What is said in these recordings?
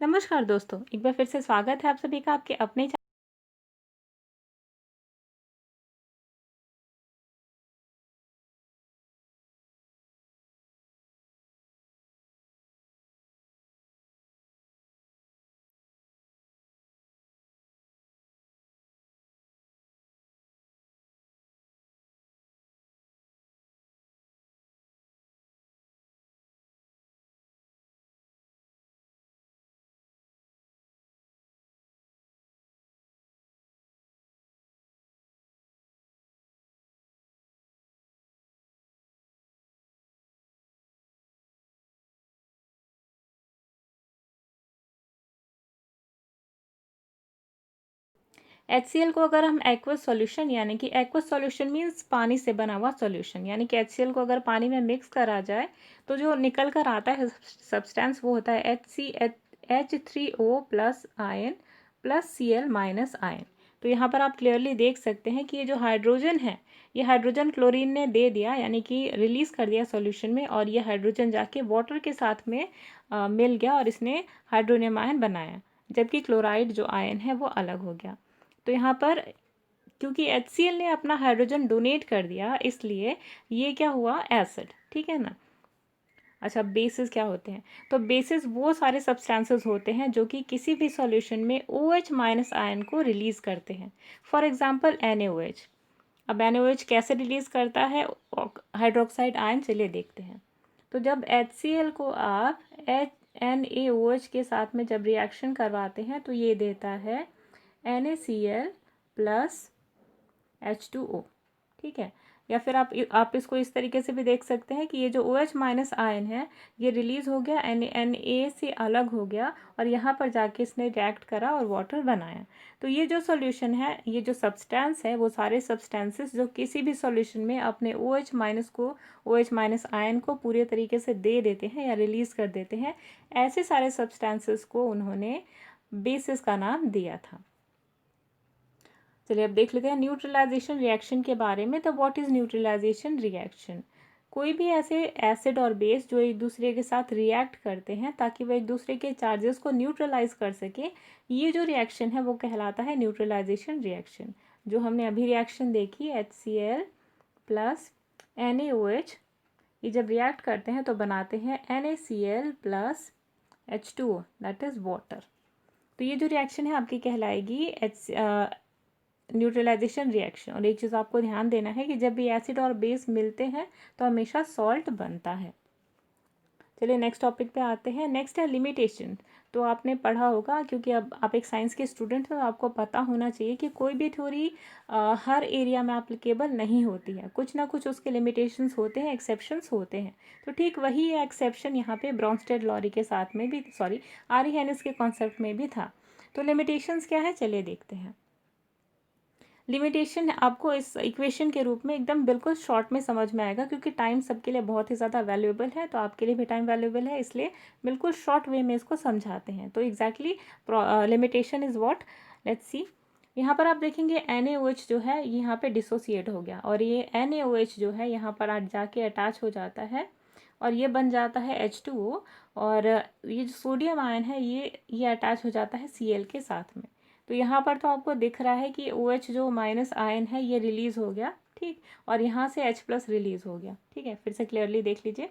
नमस्कार दोस्तों, एक बार फिर से स्वागत है आप सभी का आपके अपने HCl को अगर हम एक्वस सॉल्यूशन यानी कि एक्वस सॉल्यूशन मीन्स पानी से बना हुआ सॉल्यूशन यानी कि HCl को अगर पानी में मिक्स करा जाए तो जो निकल कर आता है सब्सटेंस वो होता है H3O plus ion plus Cl minus ion. तो यहाँ पर आप क्लियरली देख सकते हैं कि ये जो हाइड्रोजन है ये हाइड्रोजन क्लोरीन ने दे दिया यानी कि रिलीज कर दिया सॉल्यूशन में, और ये हाइड्रोजन जाके वाटर के साथ में मिल गया और इसने हाइड्रोनियम आयन बनाया, जबकि क्लोराइड जो आयन है वो अलग हो गया। तो यहाँ पर क्योंकि HCl ने अपना हाइड्रोजन डोनेट कर दिया इसलिए ये क्या हुआ, एसिड। ठीक है ना। अच्छा, बेसिस क्या होते हैं? तो बेसिस वो सारे सब्सटेंसेस होते हैं जो कि किसी भी सॉल्यूशन में OH माइनस आयन को रिलीज करते हैं। For example NaOH। अब NaOH कैसे रिलीज करता है हाइड्रोक्साइड आयन? चलिए देखते हैं। तो जब HCl को आप NaOH के साथ में जब रिएक्शन करवाते हैं तो ये देता है NaCl प्लस H2O। ठीक है। या फिर आप इसको इस तरीके से भी देख सकते हैं कि ये जो OH माइनस आयन है ये रिलीज हो गया, Na से अलग हो गया और यहाँ पर जाके इसने रिएक्ट करा और वाटर बनाया। तो ये जो सॉल्यूशन है, ये जो सब्सटेंस है, वो सारे सब्सटेंसेस जो किसी भी सॉल्यूशन में अपने OH माइनस को, OH माइनस आयन को पूरे तरीके से दे देते हैं या रिलीज कर देते हैं, ऐसे सारे सब्सटेंसेस को उन्होंने बेसिस का नाम दिया था। चलिए अब देख लेते हैं न्यूट्रलाइजेशन रिएक्शन के बारे में। तो व्हाट इज़ न्यूट्रलाइजेशन रिएक्शन? कोई भी ऐसे एसिड और बेस जो एक दूसरे के साथ रिएक्ट करते हैं ताकि वह एक दूसरे के चार्जेस को न्यूट्रलाइज कर सके, ये जो रिएक्शन है वो कहलाता है न्यूट्रलाइजेशन रिएक्शन। जो हमने अभी रिएक्शन देखी HCl प्लस NaOH, ये जब रिएक्ट करते हैं तो बनाते हैं NaCl plus H2O, that is water. तो ये जो रिएक्शन है आपकी कहलाएगी न्यूट्रलाइजेशन रिएक्शन। और एक चीज़ आपको ध्यान देना है कि जब भी एसिड और बेस मिलते हैं तो हमेशा सॉल्ट बनता है। चलिए नेक्स्ट टॉपिक पे आते हैं। नेक्स्ट है लिमिटेशन। तो आपने पढ़ा होगा, क्योंकि अब आप एक साइंस के स्टूडेंट हैं तो आपको पता होना चाहिए कि कोई भी थ्योरी हर एरिया में एप्लीकेबल नहीं होती है, कुछ ना कुछ उसके लिमिटेशंस होते हैं, एक्सेप्शंस होते हैं। तो ठीक वही एक्सेप्शन यहाँ पे ब्रॉन्स्टेड लॉरी के साथ में भी, सॉरी, आरी हेनिस के कॉन्सेप्ट में भी था। तो लिमिटेशंस क्या है, चलिए देखते हैं। लिमिटेशन आपको इस इक्वेशन के रूप में एकदम बिल्कुल शॉर्ट में समझ में आएगा, क्योंकि टाइम सबके लिए बहुत ही ज़्यादा वैल्यूएबल है, तो आपके लिए भी टाइम वैल्यूएबल है, इसलिए बिल्कुल शॉर्ट वे में इसको समझाते हैं। तो exactly limitation is what, let's see. यहाँ पर आप देखेंगे NaOH जो है यहाँ पे डिसोसिएट हो गया, और ये NaOH जो है यहाँ पर आज जाके अटैच हो जाता है और ये बन जाता है H2O, और ये जो सोडियम आयन है ये अटैच हो जाता है Cl के साथ में। तो यहाँ पर तो आपको दिख रहा है कि OH जो माइनस आयन है ये रिलीज़ हो गया, ठीक, और यहाँ से H प्लस रिलीज़ हो गया। ठीक है, फिर से क्लियरली देख लीजिए।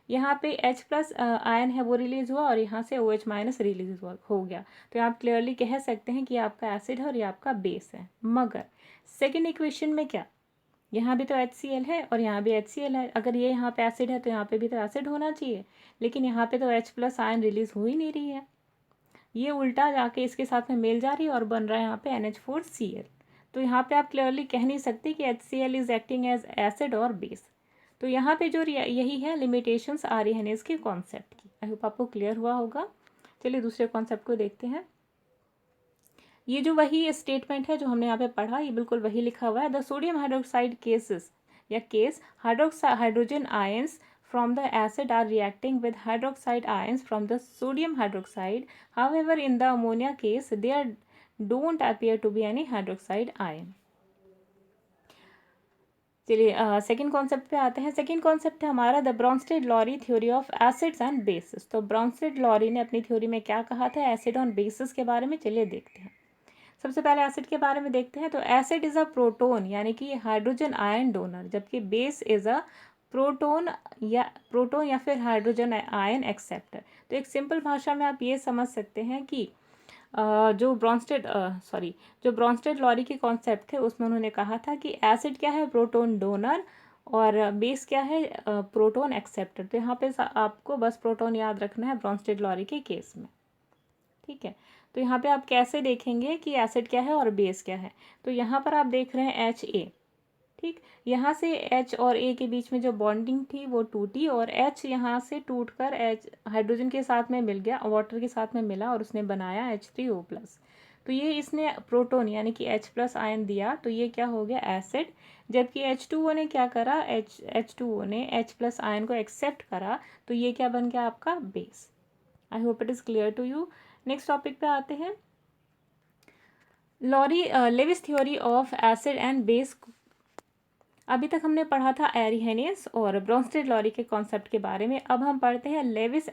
यहाँ पे H प्लस आयन है वो रिलीज़ हुआ और यहाँ से OH माइनस रिलीज़ हो गया। तो आप क्लियरली कह सकते हैं कि आपका एसिड है और ये आपका बेस है। मगर सेकेंड इक्वेशन में क्या, यहाँ भी तो HCl है और यहाँ भी HCl है। अगर ये यहाँ पे एसिड है तो यहाँ पे भी तो एसिड होना चाहिए, लेकिन यहाँ पे तो H प्लस आयन रिलीज़ हो ही नहीं रही है, ये उल्टा जाके इसके साथ में मेल जा रही है और बन रहा है यहाँ पे NH4Cl। तो यहाँ पे आप क्लियरली कह नहीं सकते कि HCl is acting as acid और बेस। तो यहाँ पे जो यही है लिमिटेशंस आ रही है इसके कॉन्सेप्ट की। आई होप आपको क्लियर हुआ होगा। चलिए दूसरे कॉन्सेप्ट को देखते हैं। ये जो वही स्टेटमेंट है जो हमने यहाँ पे पढ़ा, ये बिल्कुल वही लिखा हुआ है। द सोडियम हाइड्रोक्साइड केसेस या case hydrogen ions from the acid are reacting with hydroxide ions from the sodium hydroxide. However, in the ammonia case, there don't appear to be any hydroxide ion. चलिए second concept पे आते हैं। Second concept है हमारा the Brønsted-lorry theory of acids and bases. तो Brønsted-lorry ने अपनी theory में क्या कहा था एसिड और बेसिस के बारे में, चलिए देखते हैं। सबसे पहले एसिड के बारे में देखते हैं। तो एसिड इज़ अ प्रोटोन यानी कि हाइड्रोजन आयन डोनर, जबकि बेस इज़ अ प्रोटोन या फिर हाइड्रोजन आयन एक्सेप्टर। तो एक सिंपल भाषा में आप ये समझ सकते हैं कि जो ब्रॉन्स्टेड लॉरी के कॉन्सेप्ट थे उसमें उन्होंने कहा था कि एसिड क्या है, प्रोटोन डोनर, और बेस क्या है, प्रोटोन एक्सेप्टर। तो यहाँ पे आपको बस प्रोटोन याद रखना है ब्रॉन्स्टेड लॉरी के केस में, ठीक है। तो यहाँ पे आप कैसे देखेंगे कि एसिड क्या है और बेस क्या है। तो यहाँ पर आप देख रहे हैं HA, ठीक। यहाँ से H और A के बीच में जो बॉन्डिंग थी वो टूटी, और H यहाँ से टूटकर H हाइड्रोजन के साथ में मिल गया, वाटर के साथ में मिला, और उसने बनाया H3O+। तो ये इसने प्रोटोन यानी कि H+ आयन दिया, तो ये क्या हो गया, एसिड। जबकि H2O ने क्या करा, H2O ने H+ आयन को एक्सेप्ट करा, तो ये क्या बन गया आपका, base. I hope it is clear to you. Next topic पे आते हैं। Lewis theory of acid and base. अभी तक हमने पढ़ा था एरिहेनियस और ब्रॉन्स्टेड लॉरी के कॉन्सेप्ट के बारे में। अब हम पढ़ते हैं Lewis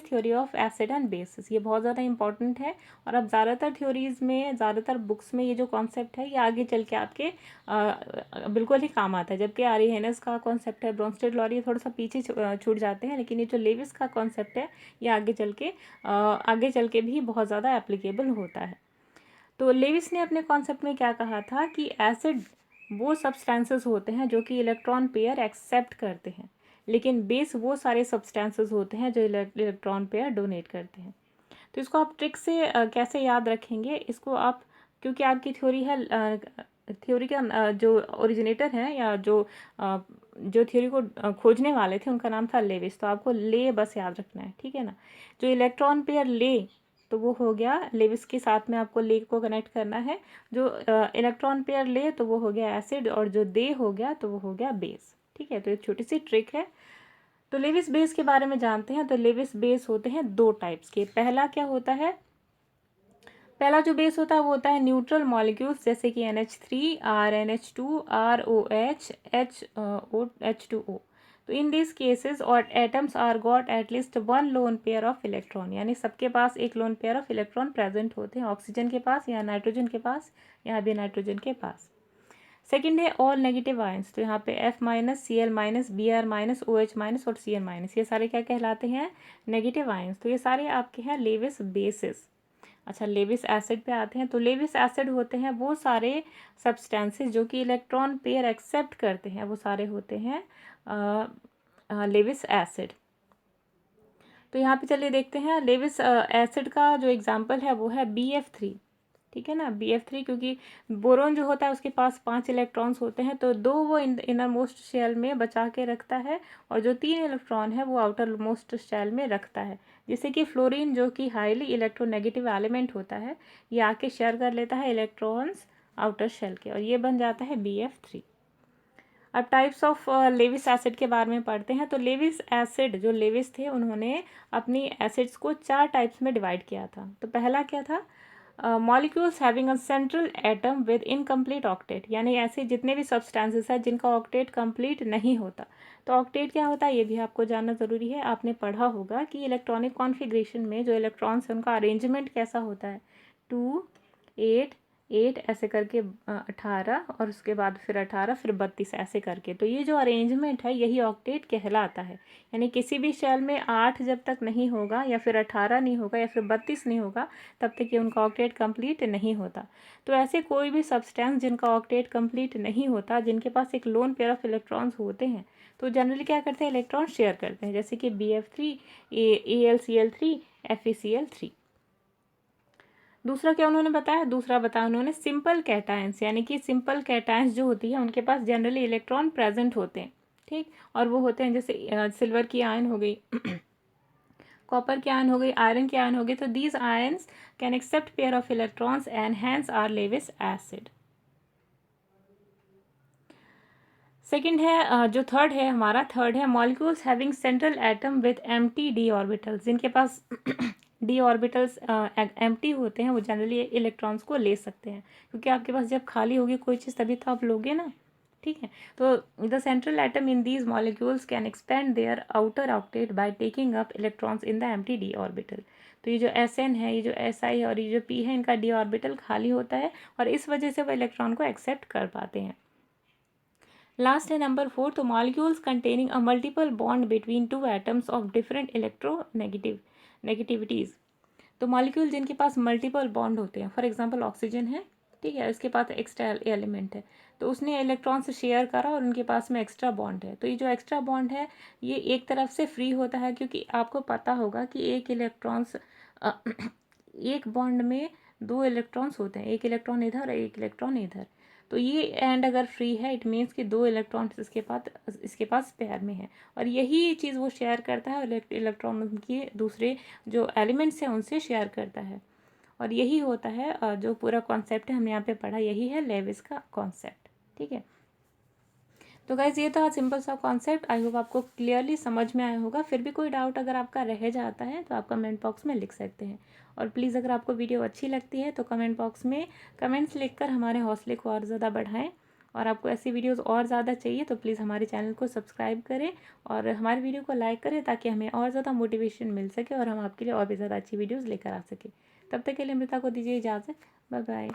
theory of acid and bases. ये बहुत ज़्यादा इंपॉर्टेंट है, और अब ज़्यादातर थ्योरीज़ में, ज़्यादातर बुक्स में ये जो कॉन्सेप्ट है ये आगे चल के आपके बिल्कुल ही काम आता है। जबकि एरिहेनियस का कॉन्सेप्ट है, ब्रॉन्स्टेड लॉरी थोड़ा सा पीछे छूट जाते हैं, लेकिन ये जो लेविस का कॉन्सेप्ट है ये आगे चल के भी बहुत ज़्यादा एप्लीकेबल होता है। तो लेविस ने अपने कॉन्सेप्ट में क्या कहा था कि एसिड वो सब्सटेंसेस होते हैं जो कि इलेक्ट्रॉन पेयर एक्सेप्ट करते हैं, लेकिन बेस वो सारे सब्सटेंसेस होते हैं जो इलेक्ट्रॉन पेयर डोनेट करते हैं। तो इसको आप ट्रिक से कैसे याद रखेंगे, इसको आप, क्योंकि आपकी थ्योरी है, थ्योरी का जो ओरिजिनेटर हैं या जो थ्योरी को खोजने वाले थे उनका नाम था लेविस, तो आपको ले बस याद रखना है, ठीक है ना। जो इलेक्ट्रॉन पेयर ले, तो वो हो गया लेविस के साथ में, आपको ले को कनेक्ट करना है। जो इलेक्ट्रॉन पेयर ले, तो वो हो गया एसिड, और जो दे हो गया तो वो हो गया बेस, ठीक है। तो एक छोटी सी ट्रिक है। तो लेविस बेस के बारे में जानते हैं। तो लेविस बेस होते हैं दो टाइप्स के। पहला क्या होता है, पहला जो बेस होता है वो होता है न्यूट्रल मॉलिक्यूल्स, जैसे कि NH3, RNH2, ROH, H2O। तो in this cases our atoms are got at least one lone pair of electron, यानी सबके पास एक lone pair of electron present होते हैं, ऑक्सीजन के पास या नाइट्रोजन के पास, यहाँ भी नाइट्रोजन के पास। सेकेंड है ऑल नेगेटिव आयंस। तो यहाँ पे F-, Cl-, Br-, OH- और Cl-, ये सारे क्या कहलाते हैं, नेगेटिव आयंस। तो ये सारे आपके हैं लेविस बेसिस। अच्छा, लेविस एसिड पे आते हैं। तो लेविस एसिड होते हैं वो सारे सब्सटेंसेस जो कि इलेक्ट्रॉन पेयर एक्सेप्ट करते हैं, वो सारे होते हैं लेविस एसिड। तो यहाँ पे चलिए देखते हैं। लेविस एसिड का जो एग्जांपल है वो है BF3, ठीक है ना। BF3, क्योंकि बोरोन जो होता है उसके पास 5 इलेक्ट्रॉन्स होते हैं, तो 2 वो इनर मोस्ट शेल में बचा के रखता है, और जो 3 इलेक्ट्रॉन है वो आउटर मोस्ट शेल में रखता है। जैसे कि फ्लोरीन जो कि हाईली इलेक्ट्रोनेगेटिव एलिमेंट होता है, ये आके शेयर कर लेता है इलेक्ट्रॉन्स आउटर शेल के, और ये बन जाता है BF3। अब टाइप्स ऑफ लेविस एसिड के बारे में पढ़ते हैं। तो लेविस एसिड, जो लेविस थे उन्होंने अपनी एसिड्स को 4 टाइप्स में डिवाइड किया था। तो पहला क्या था, molecules having a central atom with incomplete octet, यानी ऐसे जितने भी सब्सटेंसेस हैं जिनका ऑक्टेट कंप्लीट नहीं होता। तो ऑक्टेट क्या होता है ये भी आपको जानना ज़रूरी है। आपने पढ़ा होगा कि इलेक्ट्रॉनिक कॉन्फ़िगरेशन में जो इलेक्ट्रॉन्स हैं उनका अरेंजमेंट कैसा होता है, 2, 8, 8 ऐसे करके 18, और उसके बाद फिर 18, फिर 32 ऐसे करके। तो ये जो अरेंजमेंट है यही ऑक्टेट कहलाता है। यानी किसी भी शेल में 8 जब तक नहीं होगा, या फिर 18 नहीं होगा, या फिर 32 नहीं होगा, तब तक ये उनका ऑक्टेट कंप्लीट नहीं होता। तो ऐसे कोई भी सब्सटेंस जिनका ऑक्टेट कंप्लीट नहीं होता, जिनके पास एक लोन पेयर ऑफ इलेक्ट्रॉन्स होते हैं, तो जनरली क्या करते हैं, इलेक्ट्रॉन शेयर करते हैं, जैसे कि BF3, AlCl3, FeCl3। दूसरा क्या उन्होंने बताया, दूसरा बताया उन्होंने सिंपल कैटायंस, यानी कि सिंपल कैटायंस जो होती है उनके पास जनरली इलेक्ट्रॉन प्रेजेंट होते हैं, ठीक। और वो होते हैं जैसे सिल्वर की आयन हो गई, कॉपर की आयन हो गई, आयरन की आयन हो गई। तो these ions can accept pair of electrons and hence are Lewis acid. Second है जो थर्ड है हमारा, थर्ड है molecules having central atom with empty d orbitals, जिनके पास डी ऑर्बिटल्स एम्प्टी होते हैं, वो जनरली इलेक्ट्रॉन्स को ले सकते हैं, क्योंकि आपके पास जब खाली होगी कोई चीज़ तभी तो आप लोगे ना, ठीक है। तो the central atom in these molecules can expand their outer octet by taking up electrons in the empty D orbital. तो ये जो SN है, ये जो SI है और ये जो P है, इनका डी ऑर्बिटल खाली होता है और इस वजह से वो इलेक्ट्रॉन को एक्सेप्ट कर पाते हैं। लास्ट है नंबर 4, तो molecules containing a multiple bond between two atoms of different negativities. तो मॉलिक्यूल जिनके पास मल्टीपल बॉन्ड होते हैं, फॉर एग्जांपल ऑक्सीजन है, ठीक है, इसके पास एक्स्ट्रा एलिमेंट है, तो उसने इलेक्ट्रॉन से शेयर करा और उनके पास में एक्स्ट्रा बॉन्ड है। तो ये जो एक्स्ट्रा बॉन्ड है ये एक तरफ से फ्री होता है, क्योंकि आपको पता होगा कि एक बॉन्ड में 2 इलेक्ट्रॉन्स होते हैं, एक इलेक्ट्रॉन इधर और एक इलेक्ट्रॉन इधर। तो ये एंड अगर फ्री है, इट मीन्स कि 2 इलेक्ट्रॉन्स इसके पास पेयर में है, और यही चीज़ वो शेयर करता है और इलेक्ट्रॉन उनके दूसरे जो एलिमेंट्स हैं उनसे शेयर करता है। और यही होता है जो पूरा कॉन्सेप्ट है हमने यहाँ पे पढ़ा, यही है लेविस का कॉन्सेप्ट। ठीक है, तो गाइज ये था सिंपल सा कॉन्सेप्ट। आई होप आपको क्लियरली समझ में आया होगा। फिर भी कोई डाउट अगर आपका रह जाता है तो आप कमेंट बॉक्स में लिख सकते हैं। और प्लीज़ अगर आपको वीडियो अच्छी लगती है तो कमेंट बॉक्स में कमेंट्स लिखकर हमारे हौसले को और ज़्यादा बढ़ाएं। और आपको ऐसी वीडियोस और ज़्यादा चाहिए तो प्लीज़ हमारे चैनल को सब्सक्राइब करें और हमारे वीडियो को लाइक करें, ताकि हमें और ज़्यादा मोटिवेशन मिल सके और हम आपके लिए और भी ज़्यादा अच्छी वीडियोज़ लेकर आ सकें। तब तक के लिए अमृता को दीजिए इजाज़त। Bye bye.